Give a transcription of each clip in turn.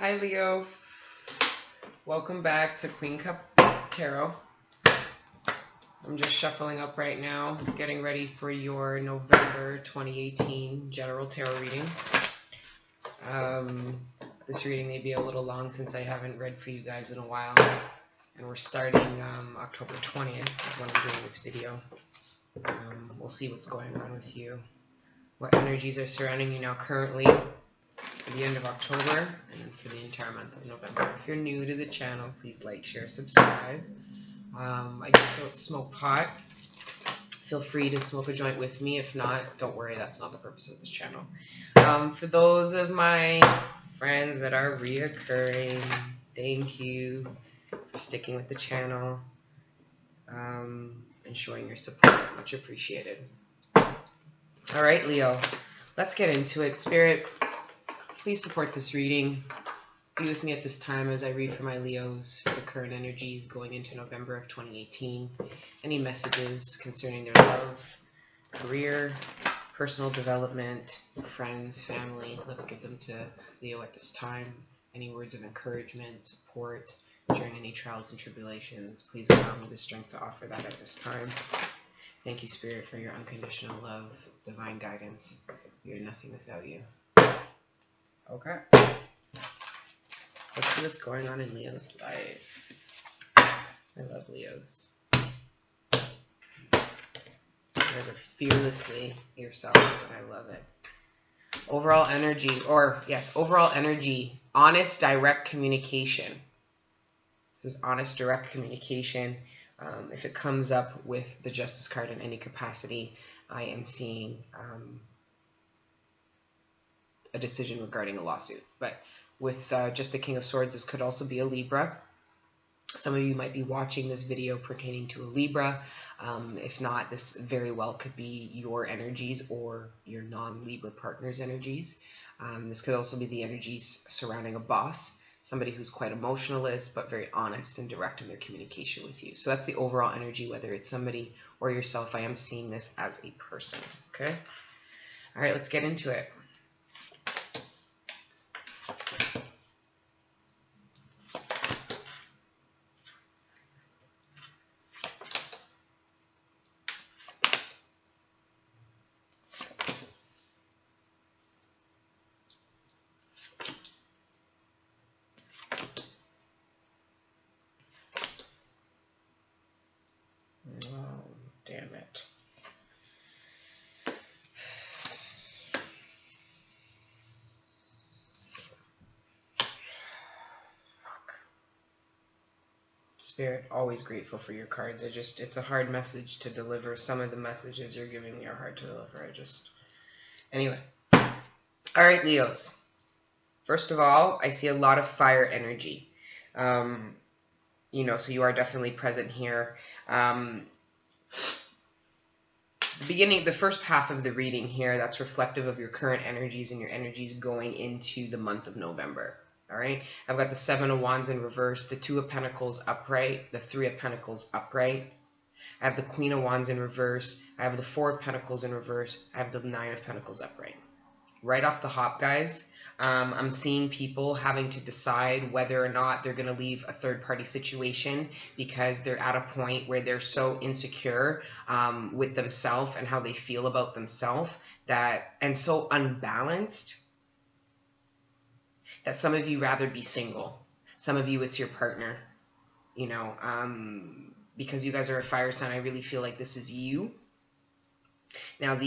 Hi Leo, welcome back to Queen Cup Tarot. I'm just shuffling up right now, getting ready for your November 2018 General Tarot reading. This reading may be a little long since I haven't read for you guys in a while, and we're starting October 20th when I'm doing this video. We'll see what's going on with you, what energies are surrounding you now currently, for the end of October and for the entire month of November. If you're new to the channel, please like, share, subscribe. I do smoke pot. Feel free to smoke a joint with me. If not, don't worry, that's not the purpose of this channel. For those of my friends that are reoccurring, thank you for sticking with the channel and showing your support. Much appreciated. All right, Leo, let's get into it. Spirit, please support this reading. Be with me at this time as I read for my Leos for the current energies going into November of 2018. Any messages concerning their love, career, personal development, friends, family, let's give them to Leo at this time. Any words of encouragement, support during any trials and tribulations, please allow me the strength to offer that at this time. Thank you, Spirit, for your unconditional love, divine guidance. We are nothing without you. Okay. Let's see what's going on in Leo's life. I love Leos. You guys are fearlessly yourselves, and I love it. Overall energy, overall energy, honest, direct communication. This is honest, direct communication. If it comes up with the Justice card in any capacity, I am seeing a decision regarding a lawsuit. But with just the King of Swords, this could also be a Libra. Some of you might be watching this video pertaining to a Libra. If not, this very well could be your energies or your non-Libra partner's energies. This could also be the energies surrounding a boss, somebody who's quite emotionalist but very honest and direct in their communication with you. So that's the overall energy, whether it's somebody or yourself. I am seeing this as a person, okay? All right, let's get into it. Oh, damn it. Spirit, always grateful for your cards. It's a hard message to deliver. Some of the messages you're giving me are hard to deliver. Anyway. All right, Leos. First of all, I see a lot of fire energy. So you are definitely present here. The first half of the reading here, that's reflective of your current energies and your energies going into the month of November. All right, I've got the Seven of Wands in reverse, the Two of Pentacles upright, the Three of Pentacles upright. I have the Queen of Wands in reverse. I have the Four of Pentacles in reverse. I have the Nine of Pentacles upright. Right off the hop, guys, I'm seeing people having to decide whether or not they're going to leave a third-party situation because they're at a point where they're so insecure with themselves and how they feel about themselves and so unbalanced that some of you rather be single. Some of you, it's your partner, because you guys are a fire sign. I really feel like this is you. Now,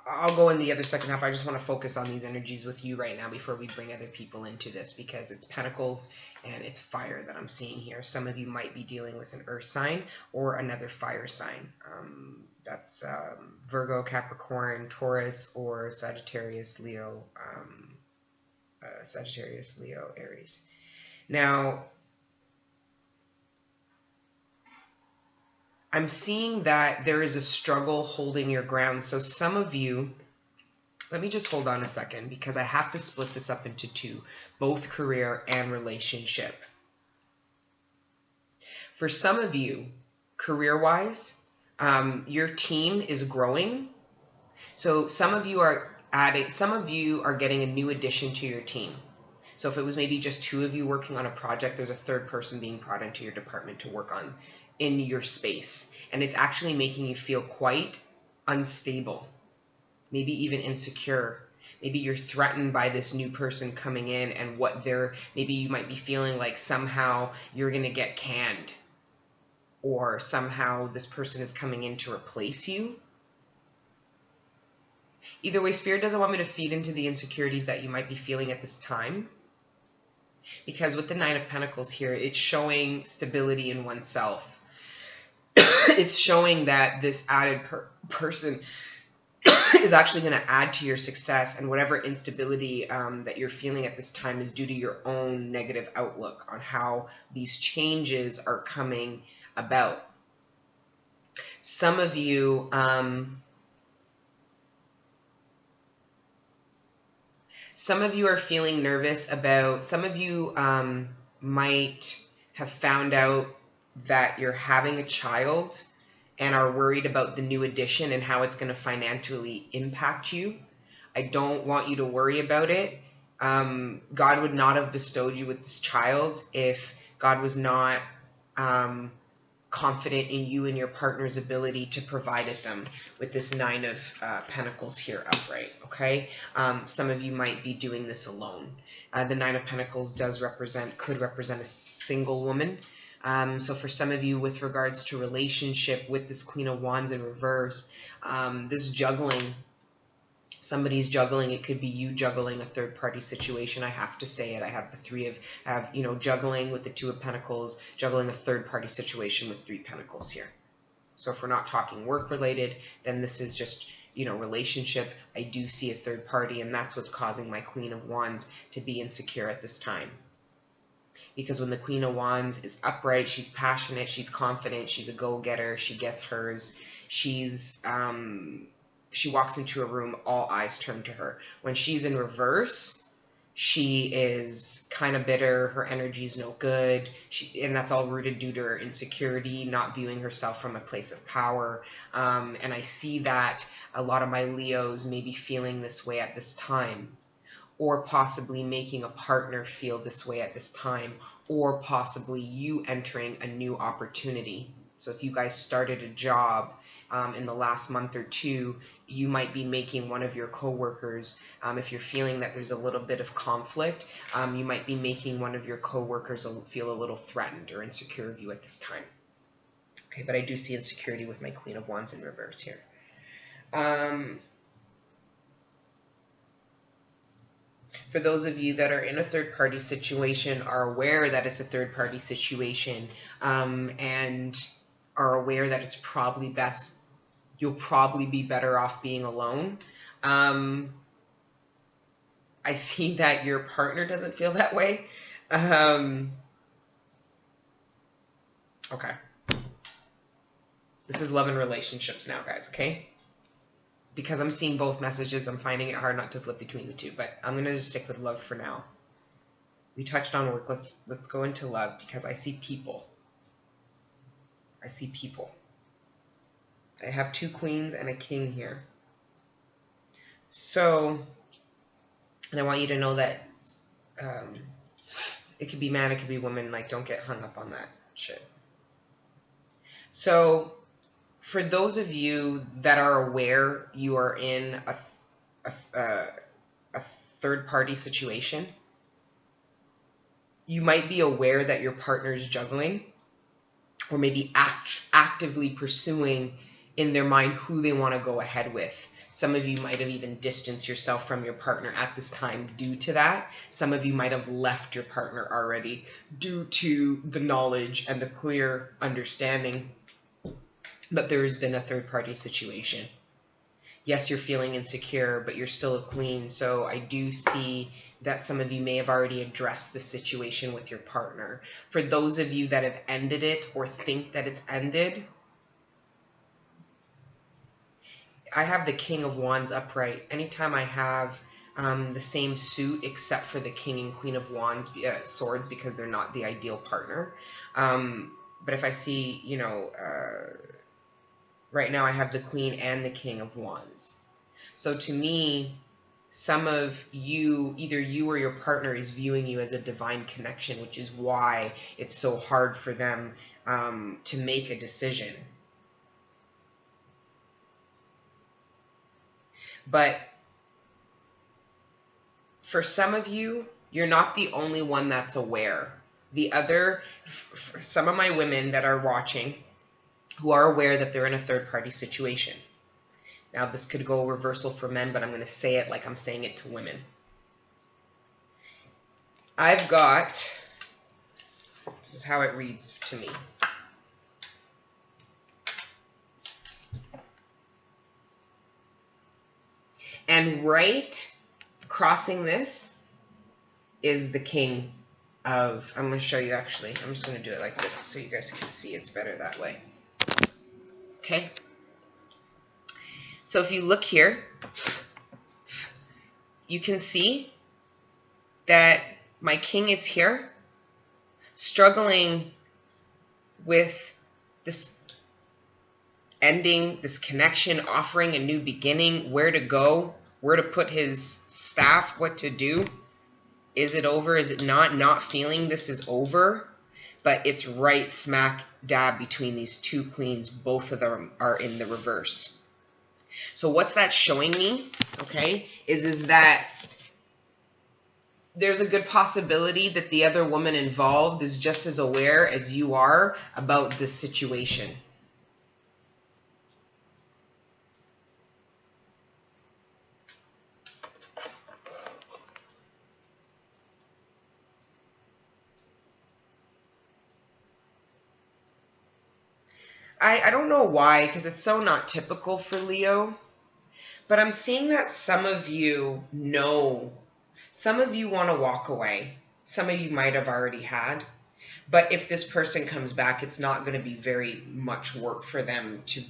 I'll go in the other second half. I just want to focus on these energies with you right now before we bring other people into this, because it's Pentacles and it's fire that I'm seeing here. Some of you might be dealing with an earth sign or another fire sign. That's Virgo, Capricorn, Taurus, or Sagittarius, Leo, Aries. Now, I'm seeing that there is a struggle holding your ground. So some of you, let me just hold on a second because I have to split this up into two, both career and relationship. For some of you, career-wise, your team is growing. So some of you are adding, some of you are getting a new addition to your team. So if it was maybe just 2 of you working on a project, there's a 3rd person being brought into your department to work on in your space. And it's actually making you feel quite unstable, maybe even insecure. Maybe you're threatened by this new person coming in and what maybe you might be feeling like somehow you're going to get canned, or somehow this person is coming in to replace you. Either way, Spirit doesn't want me to feed into the insecurities that you might be feeling at this time. Because with the 9 of Pentacles here, it's showing stability in oneself. It's showing that this added person is actually going to add to your success, and whatever instability that you're feeling at this time is due to your own negative outlook on how these changes are coming about. Some of you are feeling nervous about, some of you might have found out that you're having a child and are worried about the new addition and how it's going to financially impact you. I don't want you to worry about it. God would not have bestowed you with this child if God was not confident in you and your partner's ability to provide it them with this 9 of Pentacles here upright, okay? Some of you might be doing this alone. The 9 of Pentacles could represent a single woman. So for some of you, with regards to relationship with this Queen of Wands in reverse, this juggling, somebody's juggling. It could be you juggling a 3rd-party situation. I have to say it. I have the juggling with the 2 of Pentacles, juggling a 3rd-party situation with 3 Pentacles here. So if we're not talking work-related, then this is just, relationship. I do see a 3rd party, and that's what's causing my Queen of Wands to be insecure at this time. Because when the Queen of Wands is upright, she's passionate, she's confident, she's a go-getter, she gets hers. She walks into a room, all eyes turn to her. When she's in reverse, she is kind of bitter, her energy's no good, and that's all rooted due to her insecurity, not viewing herself from a place of power. And I see that a lot of my Leos may be feeling this way at this time, or possibly making a partner feel this way at this time, or possibly you entering a new opportunity. So if you guys started a job in the last month or 2, you might be making one of your coworkers, if you're feeling that there's a little bit of conflict, you might be making one of your coworkers feel a little threatened or insecure of you at this time. Okay, but I do see insecurity with my Queen of Wands in reverse here. For those of you that are in a 3rd-party situation, are aware that it's a 3rd-party situation, and are aware that it's probably best, you'll probably be better off being alone. I see that your partner doesn't feel that way. Okay. This is love and relationships now, guys, okay? Because I'm seeing both messages, I'm finding it hard not to flip between the 2, but I'm going to just stick with love for now. We touched on work. Let's go into love, because I see people. I see people. I have 2 queens and a king here. So, and I want you to know that it could be man, it could be woman. Like, don't get hung up on that shit. So, for those of you that are aware you are in a 3rd-party situation, you might be aware that your partner is juggling, or maybe actively pursuing in their mind who they want to go ahead with. Some of you might have even distanced yourself from your partner at this time due to that. Some of you might have left your partner already due to the knowledge and the clear understanding that there has been a 3rd-party situation. Yes, you're feeling insecure, but you're still a queen. So I do see that some of you may have already addressed the situation with your partner. For those of you that have ended it or think that it's ended, I have the King of Wands upright. Anytime I have the same suit except for the King and Queen of Wands swords, because they're not the ideal partner. But if I see, right now I have the Queen and the King of Wands. So to me, some of you, either you or your partner, is viewing you as a divine connection, which is why it's so hard for them to make a decision. But for some of you, you're not the only one that's aware. Some of my women that are watching who are aware that they're in a third-party situation. Now, this could go reversal for men, but I'm going to say it like I'm saying it to women. I've got, this is how it reads to me. And right crossing this is the king of, I'm going to show you actually. I'm just going to do it like this so you guys can see it's better that way. Okay. So if you look here, you can see that my king is here, struggling with this ending, this connection, offering a new beginning, where to go, where to put his staff, what to do. Is it over? Is it not? Not feeling this is over, but it's right smack dab between these two queens. Both of them are in the reverse. So what's that showing me, okay, is that there's a good possibility that the other woman involved is just as aware as you are about this situation. I don't know why, because it's so not typical for Leo, but I'm seeing that some of you know, some of you want to walk away. Some of you might have already had. But if this person comes back, it's not going to be very much work for them to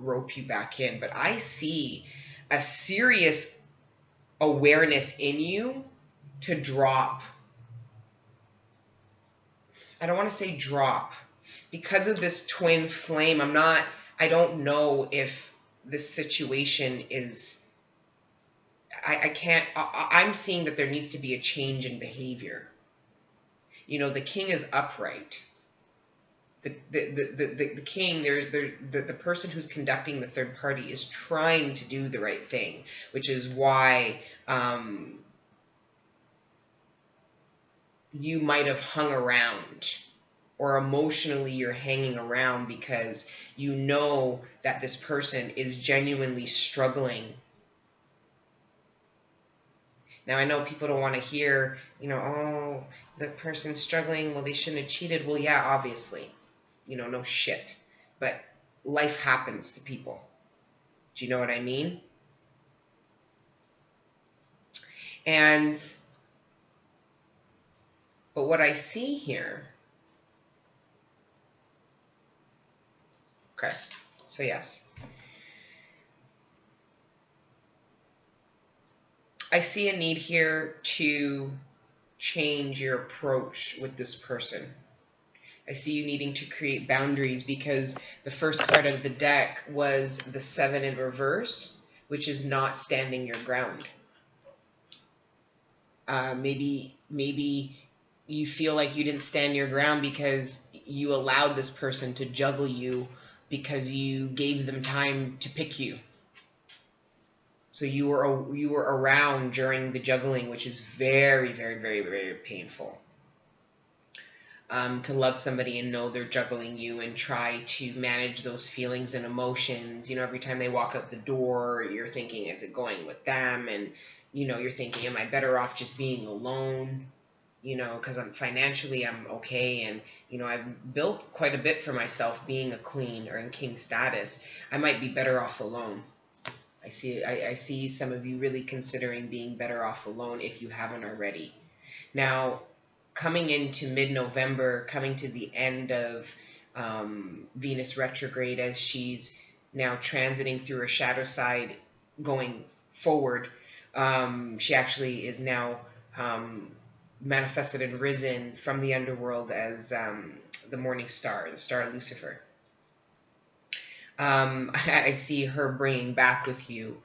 rope you back in. But I see a serious awareness in you to drop. I don't want to say drop. Because of this twin flame, I don't know if this situation is, I'm seeing that there needs to be a change in behavior. You know, the king is upright. The king, the person who's conducting the third party is trying to do the right thing, which is why you might have hung around, or emotionally you're hanging around because you know that this person is genuinely struggling. Now, I know people don't want to hear, you know, oh, the person's struggling, well, they shouldn't have cheated. Well, yeah, obviously. You know, no shit. But life happens to people. Do you know what I mean? But what I see here, okay, so yes. I see a need here to change your approach with this person. I see you needing to create boundaries because the first card of the deck was the 7 in reverse, which is not standing your ground. Maybe you feel like you didn't stand your ground because you allowed this person to juggle you because you gave them time to pick you. So you were around during the juggling, which is very, very, very, very painful. To love somebody and know they're juggling you and try to manage those feelings and emotions. You know, every time they walk out the door, you're thinking, is it going with them? And, you know, you're thinking, am I better off just being alone? You know, because I'm okay. And, you know, I've built quite a bit for myself being a queen or in king status. I might be better off alone. I see some of you really considering being better off alone if you haven't already. Now, coming into mid-November, coming to the end of Venus retrograde as she's now transiting through her shadow side going forward, she actually is now manifested and risen from the underworld as the morning star, the star Lucifer. I see her bringing back with you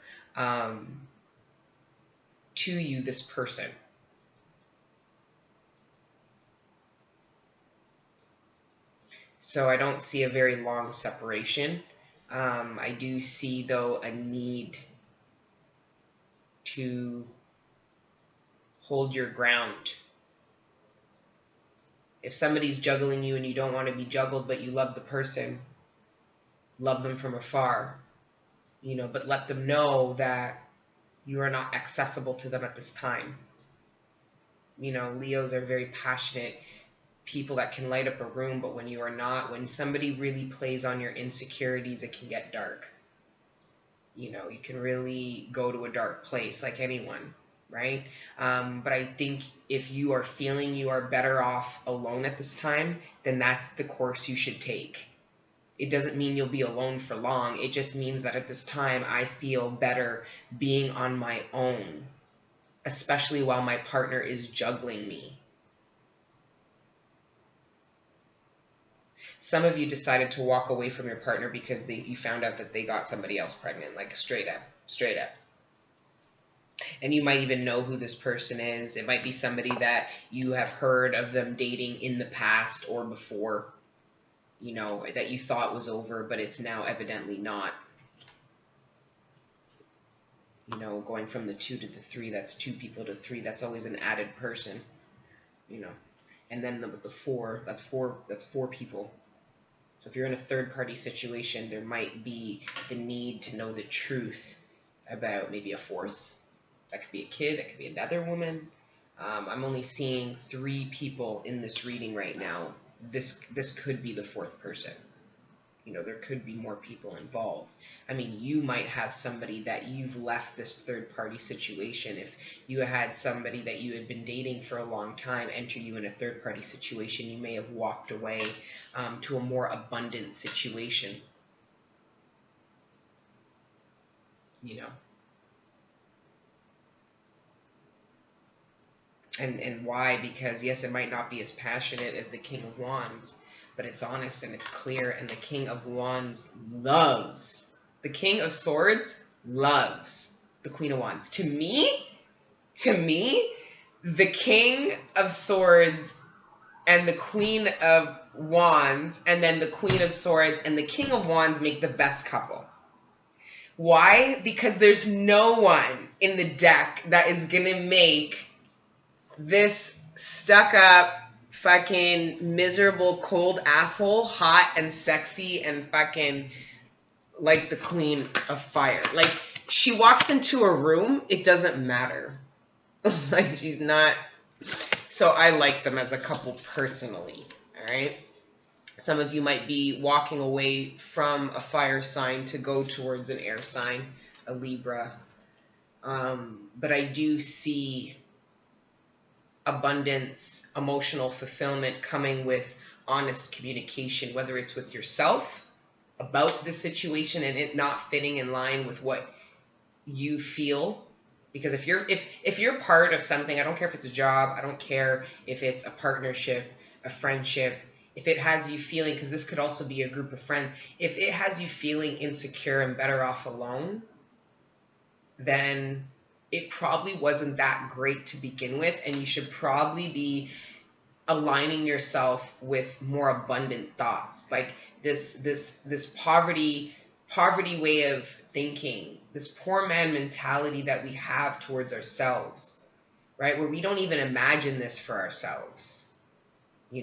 to you this person. So I don't see a very long separation. I do see, though, a need to hold your ground. If somebody's juggling you and you don't want to be juggled, but you love the person, love them from afar, but let them know that you are not accessible to them at this time. Leos are very passionate people that can light up a room, but when you are not, when somebody really plays on your insecurities, it can get dark. You can really go to a dark place, like anyone, right? But I think if you are feeling you are better off alone at this time, then that's the course you should take. It doesn't mean you'll be alone for long. It just means that at this time, I feel better being on my own, especially while my partner is juggling me. Some of you decided to walk away from your partner because you found out that they got somebody else pregnant, like straight up. And you might even know who this person is. It might be somebody that you have heard of them dating in the past or before, that you thought was over, but it's now evidently not. Going from the 2 to the 3, that's 2 people to 3, that's always an added person, And then with the 4, that's 4 people. So if you're in a third-party situation, there might be the need to know the truth about maybe a 4th. That could be a kid, that could be another woman. I'm only seeing 3 people in this reading right now. This could be the 4th person. There could be more people involved. I mean, you might have somebody that you've left this third-party situation. If you had somebody that you had been dating for a long time enter you in a third-party situation, you may have walked away to a more abundant situation. And why? Because, yes, it might not be as passionate as the King of Wands, but it's honest and it's clear, and the King of Wands loves. The King of Swords loves the Queen of Wands. To me, the King of Swords and the Queen of Wands, and then the Queen of Swords and the King of Wands make the best couple. Why? Because there's no one in the deck that is going to make this stuck-up, fucking miserable, cold asshole hot and sexy and fucking like the Queen of Fire. Like, she walks into a room, it doesn't matter. Like, she's not... So I like them as a couple personally, all right? Some of you might be walking away from a fire sign to go towards an air sign, a Libra. But I do see abundance, emotional fulfillment coming with honest communication, whether it's with yourself about the situation and it not fitting in line with what you feel. Because if you're part of something, I don't care if it's a job, I don't care if it's a partnership, a friendship, if it has you feeling, because this could also be a group of friends, if it has you feeling insecure and better off alone, then it probably wasn't that great to begin with, and you should probably be aligning yourself with more abundant thoughts. Like this poverty way of thinking, this poor man mentality that we have towards ourselves, right? Where we don't even imagine this for ourselves, We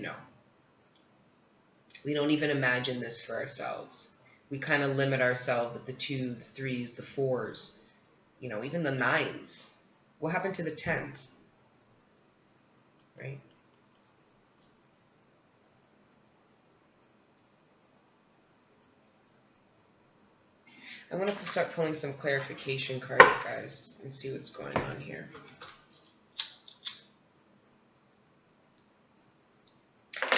don't even imagine this for ourselves. We kind of limit ourselves at the 2, the 3s, the 4s, even the 9s. What happened to the 10s? Right? I'm going to start pulling some clarification cards, guys, and see what's going on here.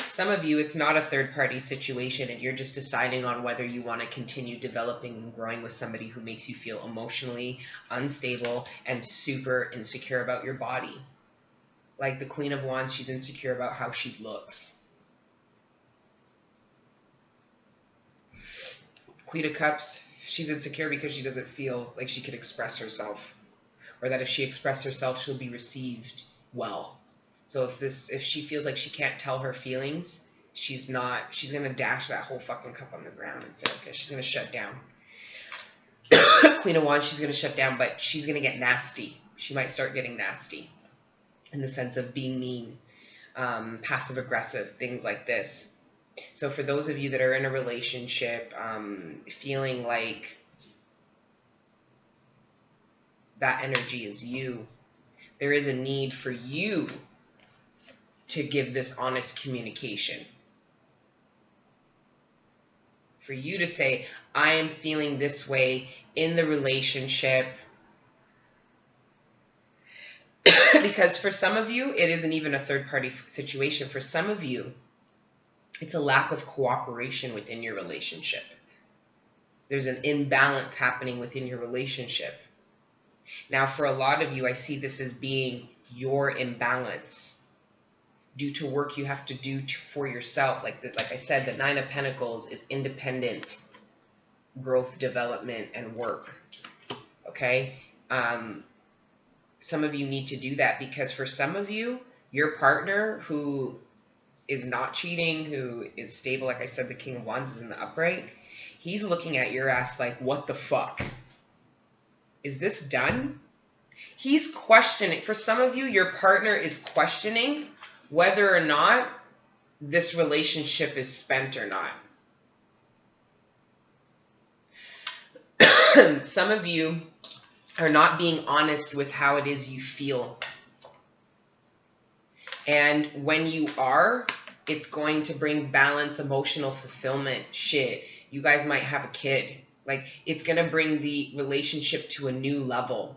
Some of you, it's not a third-party situation, and you're just deciding on whether you want to continue developing and growing with somebody who makes you feel emotionally unstable and super insecure about your body. Like the Queen of Wands, she's insecure about how she looks. Queen of Cups, she's insecure because she doesn't feel like she can express herself. or that if she expresses herself, she'll be received well. So if she feels like she can't tell her feelings, she's going to dash that whole fucking cup on the ground and say, okay, she's going to shut down. Queen of Wands, she's going to shut down, but she's going to get nasty. She might start getting nasty in the sense of being mean, passive aggressive, things like this. So for those of you that are in a relationship, feeling like that energy is you, there is a need for you to give this honest communication. For you to say, I am feeling this way in the relationship. Because for some of you, it isn't even a third-party situation. For some of you, it's a lack of cooperation within your relationship. There's an imbalance happening within your relationship. Now, for a lot of you, I see this as being your imbalance due to work you have to do for yourself. Like I said, the Nine of Pentacles is independent growth, development, and work. Okay? Some of you need to do that because for some of you, your partner who is not cheating, who is stable, like I said, the King of Wands is in the upright, he's looking at your ass like, what the fuck? Is this done? He's questioning. For some of you, your partner is questioning whether or not this relationship is spent or not. Some of you are not being honest with how it is you feel. And when you are, it's going to bring balance, emotional fulfillment, shit. You guys might have a kid. Like, it's going to bring the relationship to a new level.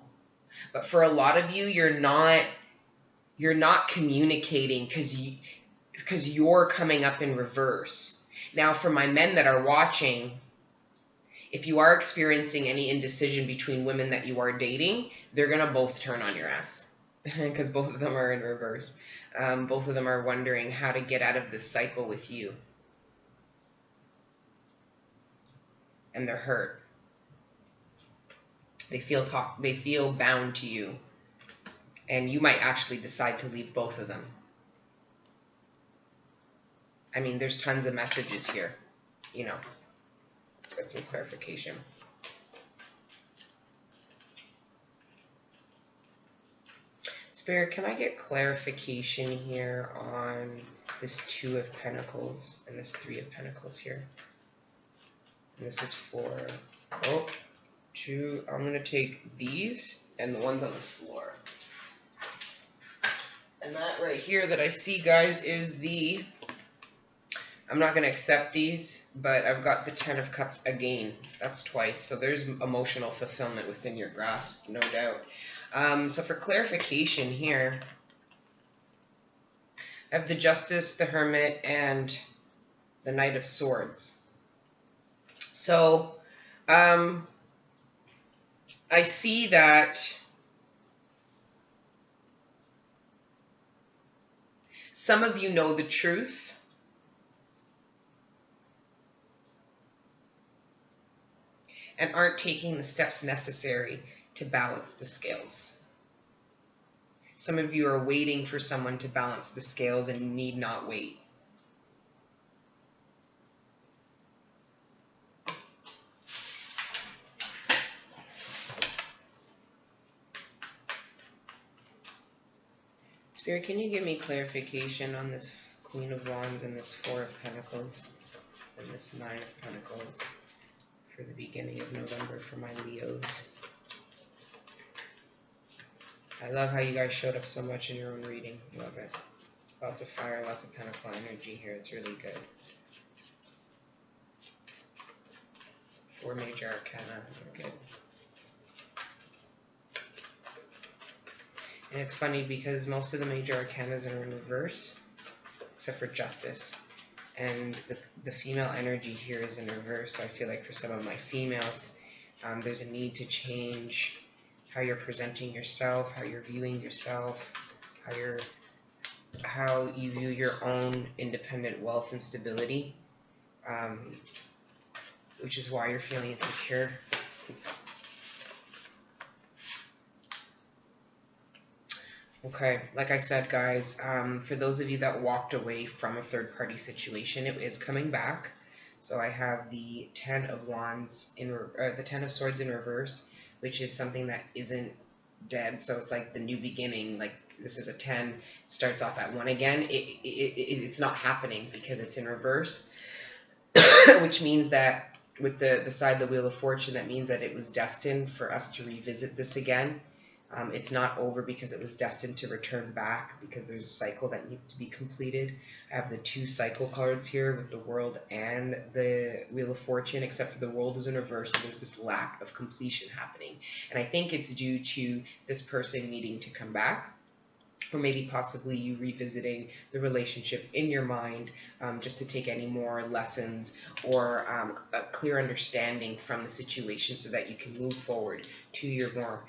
But for a lot of you, you're not communicating because you're coming up in reverse. Now, for my men that are watching, if you are experiencing any indecision between women that you are dating, they're going to both turn on your ass because both of them are in reverse. Both of them are wondering how to get out of this cycle with you. And they're hurt. They feel bound to you. And you might actually decide to leave both of them. I mean, there's tons of messages here. You know, let's get some clarification. Spirit, can I get clarification here on this Two of Pentacles and this Three of Pentacles here? And this is for, I'm going to take these and the ones on the floor. And that right here that I see, guys, is the, I'm not going to accept these, but I've got the Ten of Cups again. That's twice. So there's emotional fulfillment within your grasp, no doubt. So for clarification here, I have the Justice, the Hermit, and the Knight of Swords. So I see that some of you know the truth. And aren't taking the steps necessary to balance the scales. Some of you are waiting for someone to balance the scales and need not wait. Spirit, can you give me clarification on this Queen of Wands and this Four of Pentacles and this Nine of Pentacles for the beginning of November for my Leos? I love how you guys showed up so much in your own reading. Love it. Lots of fire, lots of pentacle energy here. It's really good. 4 major arcana. Good. And it's funny because most of the major arcanas are in reverse, except for Justice. And the female energy here is in reverse. So I feel like for some of my females, there's a need to change how you're presenting yourself, how you're viewing yourself, how you view your own independent wealth and stability, which is why you're feeling insecure. Okay, like I said, guys, for those of you that walked away from a third-party situation, it is coming back. So I have the Ten of Wands the Ten of Swords in reverse, which is something that isn't dead. So it's like the new beginning. Like this is a 10, starts off at 1 again. It's not happening because it's in reverse, which means that with the side, the Wheel of Fortune, that means that it was destined for us to revisit this again. It's not over because it was destined to return back, because there's a cycle that needs to be completed. I have the 2 cycle cards here with the World and the Wheel of Fortune, except for the World is in reverse, so there's this lack of completion happening. And I think it's due to this person needing to come back, or maybe possibly you revisiting the relationship in your mind, just to take any more lessons or a clear understanding from the situation so that you can move forward to your more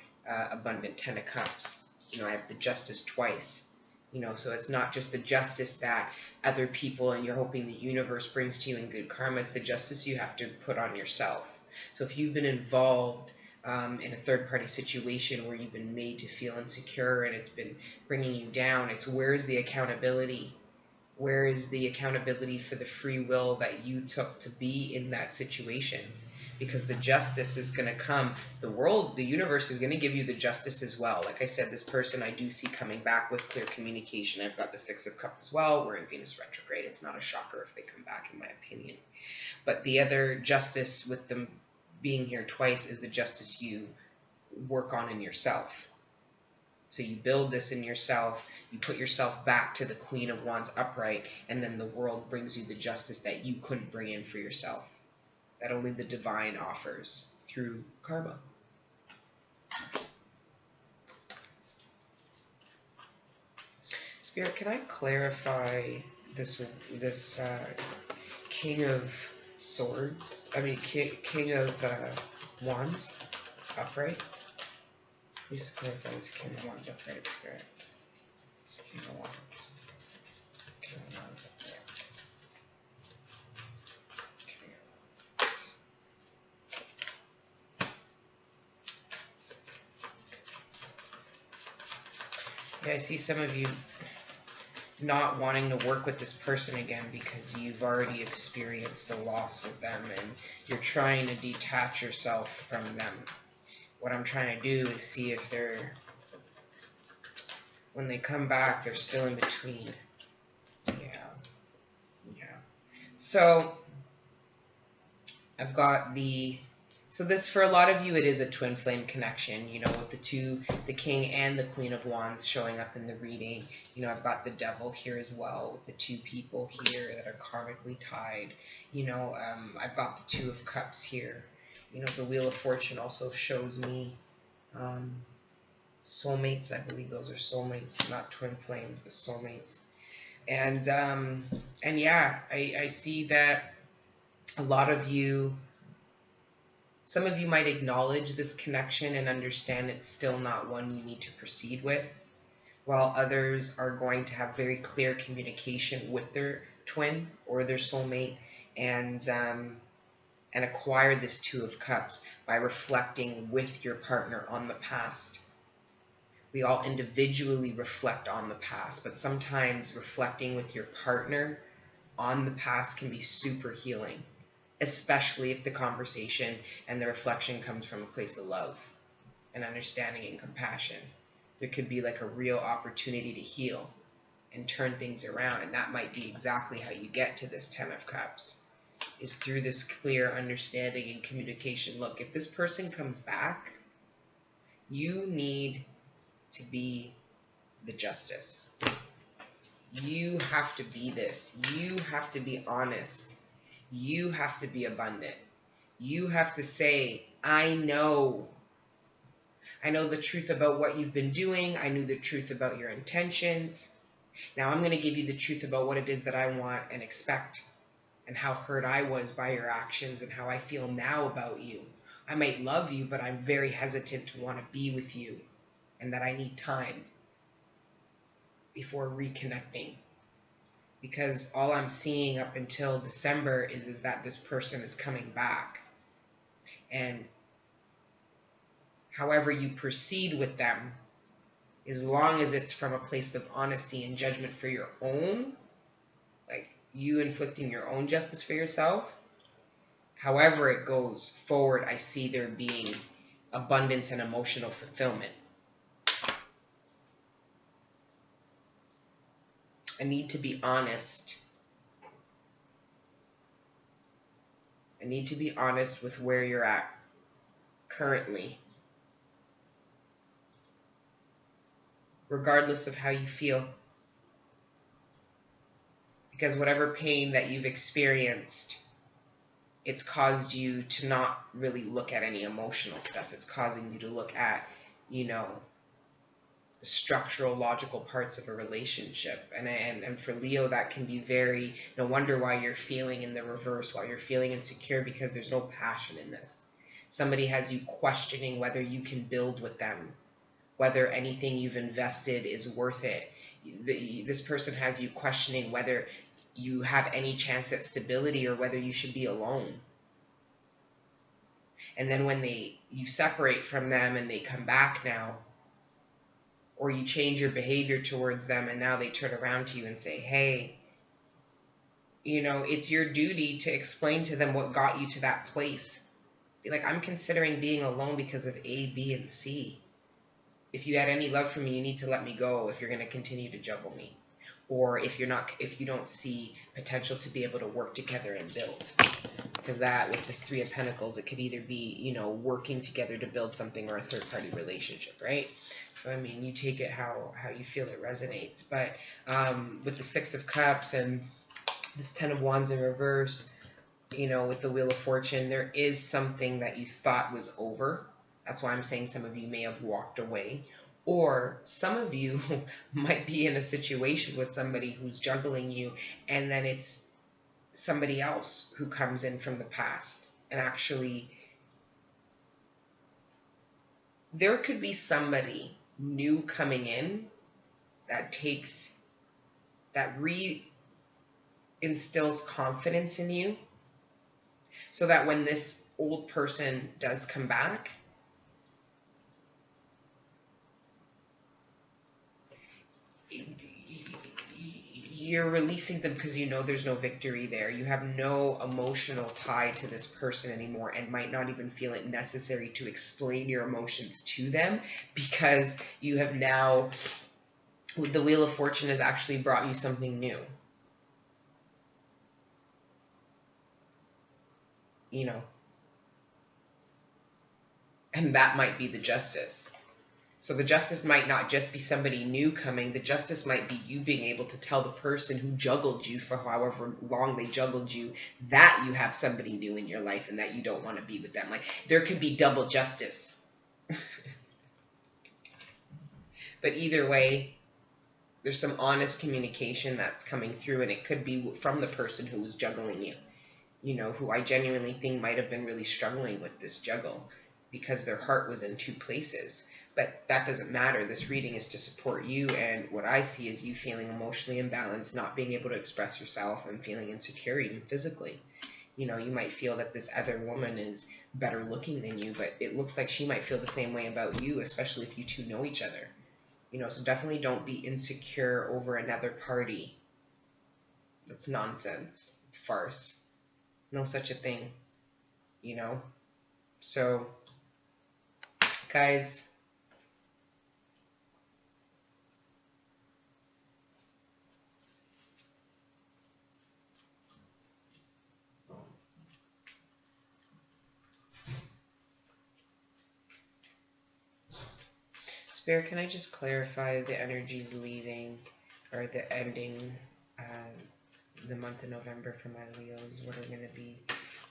abundant 10 of Cups. You know, I have the Justice twice. You know, so it's not just the justice that other people and you're hoping the universe brings to you in good karma. It's the justice you have to put on yourself. So if you've been involved in a third-party situation where you've been made to feel insecure and it's been bringing you down, it's where's the accountability? Where is the accountability for the free will that you took to be in that situation? Because the justice is going to come. The world, the universe is going to give you the justice as well. Like I said, this person I do see coming back with clear communication. I've got the 6 of Cups as well. We're in Venus retrograde. It's not a shocker if they come back, in my opinion. But the other justice with them being here twice is the justice you work on in yourself. So you build this in yourself, you put yourself back to the Queen of Wands upright, and then the world brings you the justice that you couldn't bring in for yourself, that only the divine offers through karma. Spirit, can I clarify this King of Swords? I mean, King of Wands upright? Please clarify this King of Wands upright, Spirit. This King of Wands. King of Wands upright. Yeah, I see some of you not wanting to work with this person again because you've already experienced the loss with them and you're trying to detach yourself from them. What I'm trying to do is see if when they come back, they're still in between. Yeah. So I've got so this, for a lot of you, it is a twin flame connection, you know, with the King and the Queen of Wands showing up in the reading. You know, I've got the Devil here as well, with the 2 people here that are karmically tied. You know, I've got the 2 of Cups here. You know, the Wheel of Fortune also shows me soulmates. I believe those are soulmates, not twin flames, but soulmates. And yeah, I see that a lot of you, some of you might acknowledge this connection and understand it's still not one you need to proceed with, while others are going to have very clear communication with their twin or their soulmate and acquire this 2 of Cups by reflecting with your partner on the past. We all individually reflect on the past, but sometimes reflecting with your partner on the past can be super healing, especially if the conversation and the reflection comes from a place of love and understanding and compassion. There could be like a real opportunity to heal and turn things around, and that might be exactly how you get to this 10 of Cups, is through this clear understanding and communication. Look, if this person comes back, you need to be the justice. You have to be this. You have to be honest. You have to be abundant. You have to say, I know the truth about what you've been doing. I knew the truth about your intentions. Now I'm going to give you the truth about what it is that I want and expect, and how hurt I was by your actions and how I feel now about you. I might love you, but I'm very hesitant to want to be with you, and that I need time before reconnecting. Because all I'm seeing up until December is that this person is coming back. And however you proceed with them as long as it's from a place of honesty and judgment for your own, like you inflicting your own justice for yourself, however it goes forward, I see there being abundance and emotional fulfillment. I need to be honest. I need to be honest with where you're at currently, regardless of how you feel. Because whatever pain that you've experienced, it's caused you to not really look at any emotional stuff. It's causing you to look at, the structural, logical parts of a relationship. And for Leo, that can be very, no wonder why you're feeling in the reverse, why you're feeling insecure, because there's no passion in this. Somebody has you questioning whether you can build with them, whether anything you've invested is worth it. This person has you questioning whether you have any chance at stability or whether you should be alone. And then when you separate from them and they come back now, or you change your behavior towards them and now they turn around to you and say, hey, it's your duty to explain to them what got you to that place. Be like, I'm considering being alone because of A, B, and C. If you had any love for me, you need to let me go if you're going to continue to juggle me. Or if you don't see potential to be able to work together and build. Because that, with this Three of Pentacles, it could either be, working together to build something or a third-party relationship, right? So, I mean, you take it how you feel it resonates. But with the Six of Cups and this Ten of Wands in reverse, with the Wheel of Fortune, there is something that you thought was over. That's why I'm saying some of you may have walked away. Or some of you might be in a situation with somebody who's juggling you, and then it's somebody else who comes in from the past. And actually, there could be somebody new coming in that reinstills confidence in you, so that when this old person does come back, you're releasing them because there's no victory there. You have no emotional tie to this person anymore and might not even feel it necessary to explain your emotions to them, because you have now, the Wheel of Fortune has actually brought you something new. And that might be the Justice. So the Justice might not just be somebody new coming. The Justice might be you being able to tell the person who juggled you for however long they juggled you that you have somebody new in your life and that you don't want to be with them. Like, there could be double justice. But either way, there's some honest communication that's coming through, and it could be from the person who was juggling you, who I genuinely think might have been really struggling with this juggle because their heart was in two places. But that doesn't matter. This reading is to support you, and what I see is you feeling emotionally imbalanced, not being able to express yourself, and feeling insecure even physically. You might feel that this other woman is better looking than you, but it looks like she might feel the same way about you, especially if you two know each other. So definitely don't be insecure over another party. That's nonsense. It's farce. No such a thing. So, guys, Spirit, can I just clarify the energies leaving or the ending the month of November for my Leos? What are going to be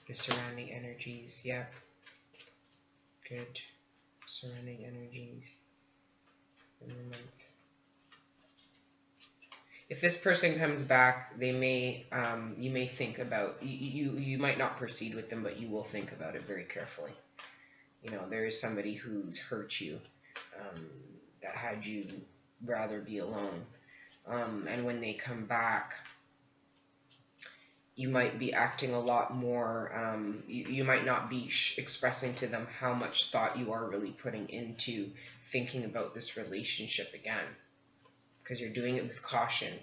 the surrounding energies? Yep. Good. Surrounding energies in the month. If this person comes back, they may, you may think about, you might not proceed with them, but you will think about it very carefully. There is somebody who's hurt you, that had you rather be alone. And when they come back, you might be acting a lot more, you might not be expressing to them how much thought you are really putting into thinking about this relationship again. Because you're doing it with caution.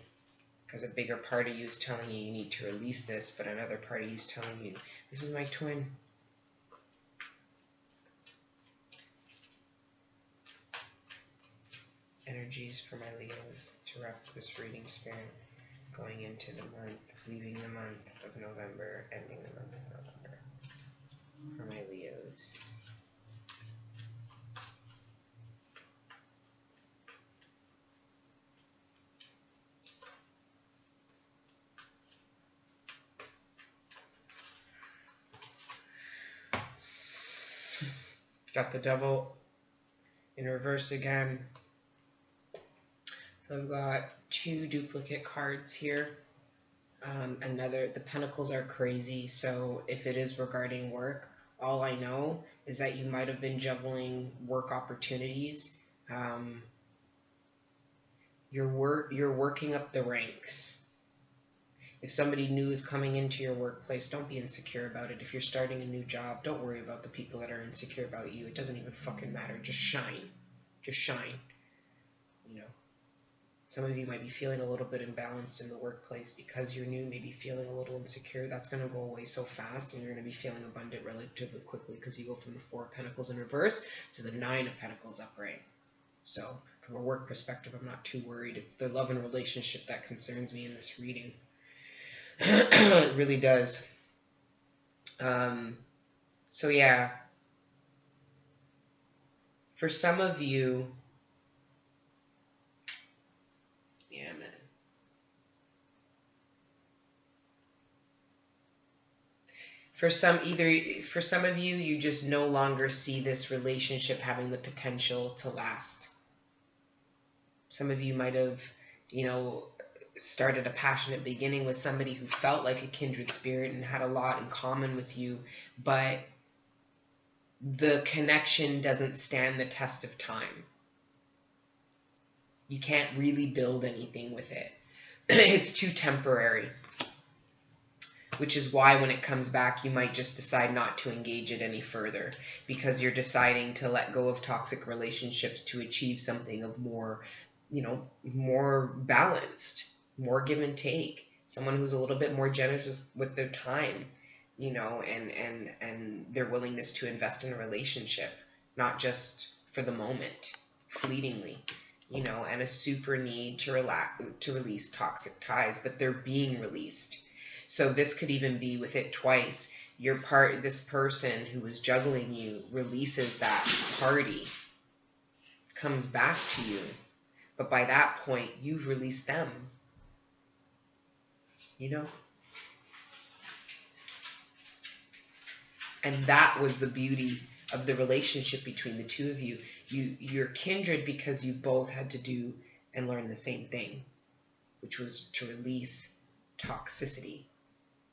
Because a bigger part of you is telling you need to release this, but another part of you is telling you, this is my twin. Energies for my Leos to wrap this reading, Spirit. Going into the month, leaving the month of November, ending the month of November. For my Leos. Got the Devil in reverse again. So I've got 2 duplicate cards here. The Pentacles are crazy, so if it is regarding work, all I know is that you might have been juggling work opportunities. You're working up the ranks. If somebody new is coming into your workplace, don't be insecure about it. If you're starting a new job, don't worry about the people that are insecure about you. It doesn't even fucking matter. Just shine. Just shine. You know. Some of you might be feeling a little bit imbalanced in the workplace because you're new, maybe feeling a little insecure. That's going to go away so fast, and you're going to be feeling abundant relatively quickly because you go from the 4 of Pentacles in reverse to the 9 of Pentacles upright. So from a work perspective, I'm not too worried. It's the love and relationship that concerns me in this reading. It really does. So yeah, for some of you, yeah, man. For some of you, you just no longer see this relationship having the potential to last. Some of you might have, started a passionate beginning with somebody who felt like a kindred spirit and had a lot in common with you, but the connection doesn't stand the test of time. You can't really build anything with it. It's too temporary. Which is why when it comes back, you might just decide not to engage it any further, because you're deciding to let go of toxic relationships to achieve something of more, more balanced, more give and take. Someone who's a little bit more generous with their time, and their willingness to invest in a relationship, not just for the moment, fleetingly, and a super need to release toxic ties, but they're being released. So this could even be with it twice. This person who was juggling you releases that party, comes back to you, but by that point, you've released them. And that was the beauty of the relationship between the two of you. You're kindred because you both had to do and learn the same thing, which was to release toxicity.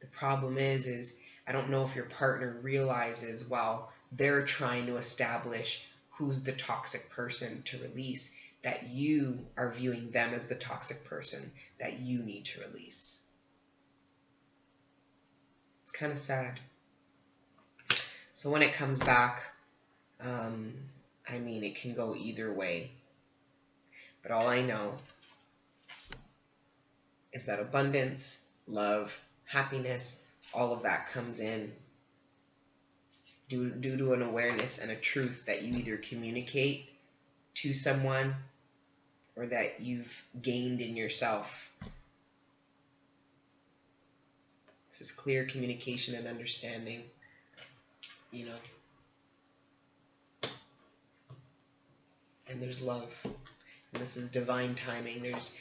The problem is I don't know if your partner realizes while they're trying to establish who's the toxic person to release, that you are viewing them as the toxic person that you need to release. It's kind of sad. So when it comes back, it can go either way. But all I know is that abundance, love, happiness, all of that comes in due to an awareness and a truth that you either communicate to someone or that you've gained in yourself. This is clear communication and understanding, And there's love. And this is divine timing. There's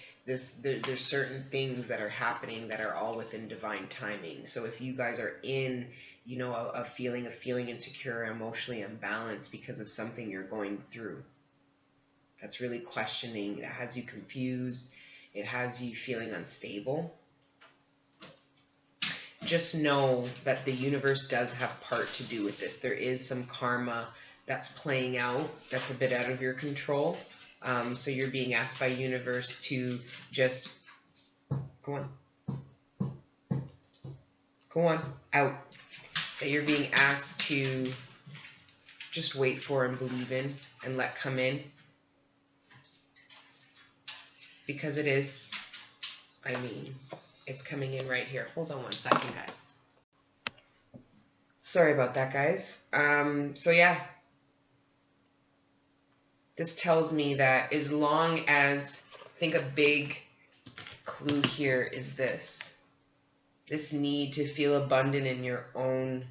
certain things that are happening that are all within divine timing. So if you guys are in, a feeling of feeling insecure, emotionally imbalanced because of something you're going through, that's really questioning. It has you confused. It has you feeling unstable. Just know that the universe does have part to do with this. There is some karma that's playing out that's a bit out of your control. So you're being asked by universe to just go on. Go on, out. That you're being asked to just wait for and believe in and let come in. Because it is. I mean, it's coming in right here. Hold on one second, guys. Sorry about that, guys. So yeah. This tells me that as long as, I think a big clue here is this need to feel abundant in your own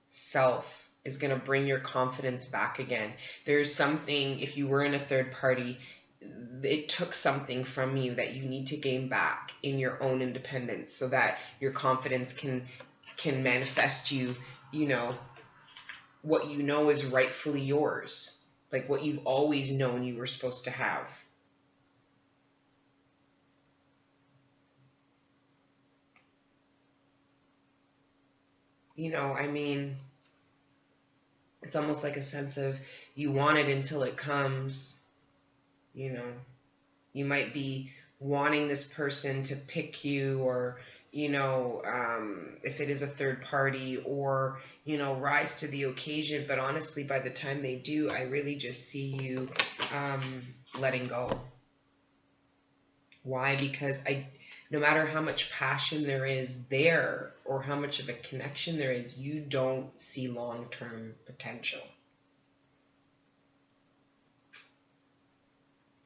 self is going to bring your confidence back again. There's something, if you were in a third party, it took something from you that you need to gain back in your own independence so that your confidence can manifest you, what you know is rightfully yours. Like what you've always known you were supposed to have. I mean, it's almost like a sense of you want it until it comes. You might be wanting this person to pick you, or if it is a third party, or rise to the occasion, but honestly by the time they do, I really just see you letting go. Why? Because no matter how much passion there is there, or how much of a connection there is, you don't see long-term potential.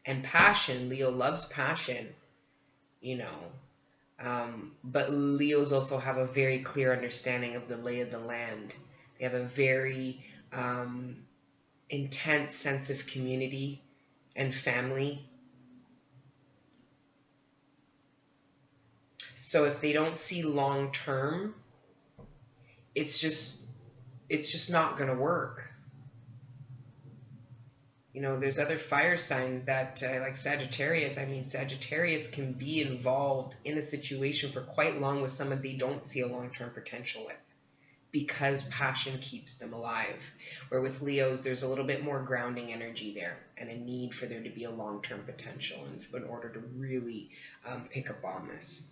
And passion, Leo loves passion, but Leos also have a very clear understanding of the lay of the land. They have a very intense sense of community and family. So if they don't see long term, it's just not going to work. There's other fire signs that, like Sagittarius. I mean, Sagittarius can be involved in a situation for quite long with someone they don't see a long-term potential with, because passion keeps them alive. Where with Leos, there's a little bit more grounding energy there, and a need for there to be a long-term potential in order to really pick up on this.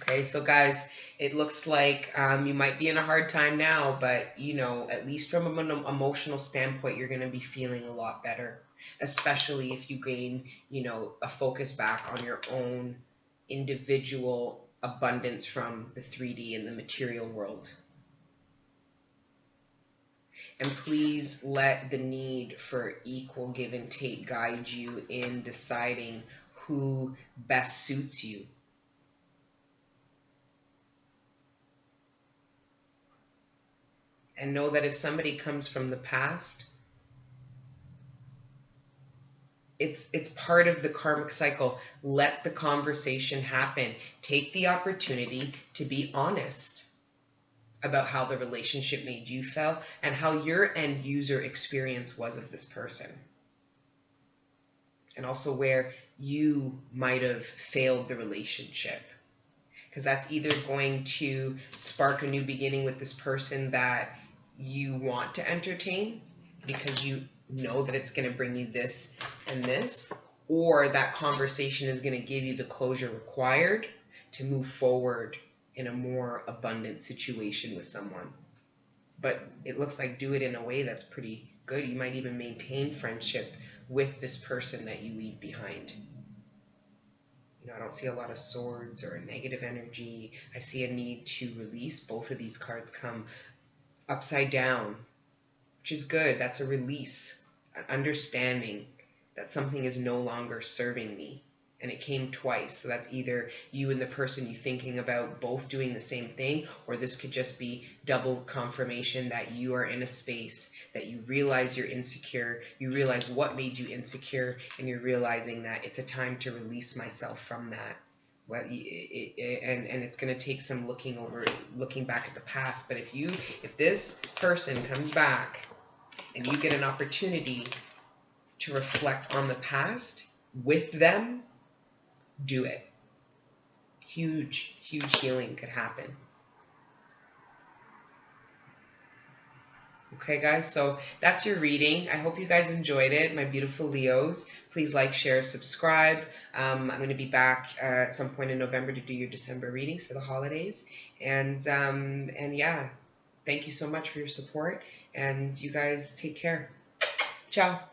Okay, so guys, it looks like you might be in a hard time now, but at least from an emotional standpoint, you're going to be feeling a lot better, especially if you gain, a focus back on your own individual abundance from the 3D and the material world. And please let the need for equal give and take guide you in deciding who best suits you. And know that if somebody comes from the past, it's part of the karmic cycle. Let the conversation happen. Take the opportunity to be honest about how the relationship made you feel and how your end user experience was of this person. And also where you might have failed the relationship. Because that's either going to spark a new beginning with this person that you want to entertain because you know that it's going to bring you this and this, or that conversation is going to give you the closure required to move forward in a more abundant situation with someone. But it looks like do it in a way that's pretty good. You might even maintain friendship with this person that you leave behind. I don't see a lot of swords or negative energy. I see a need to release. Both of these cards come upside down, which is good. That's a release, an understanding that something is no longer serving me. And it came twice. So that's either you and the person you're thinking about both doing the same thing, or this could just be double confirmation that you are in a space that you realize you're insecure, you realize what made you insecure, and you're realizing that it's a time to release myself from that. Well, and it's going to take some looking back at the past. But if this person comes back and you get an opportunity to reflect on the past with them, do it. Huge, huge healing could happen. Okay, guys, so that's your reading. I hope you guys enjoyed it, my beautiful Leos. Please like, share, subscribe. I'm going to be back at some point in November to do your December readings for the holidays. And yeah, thank you so much for your support, and you guys take care. Ciao.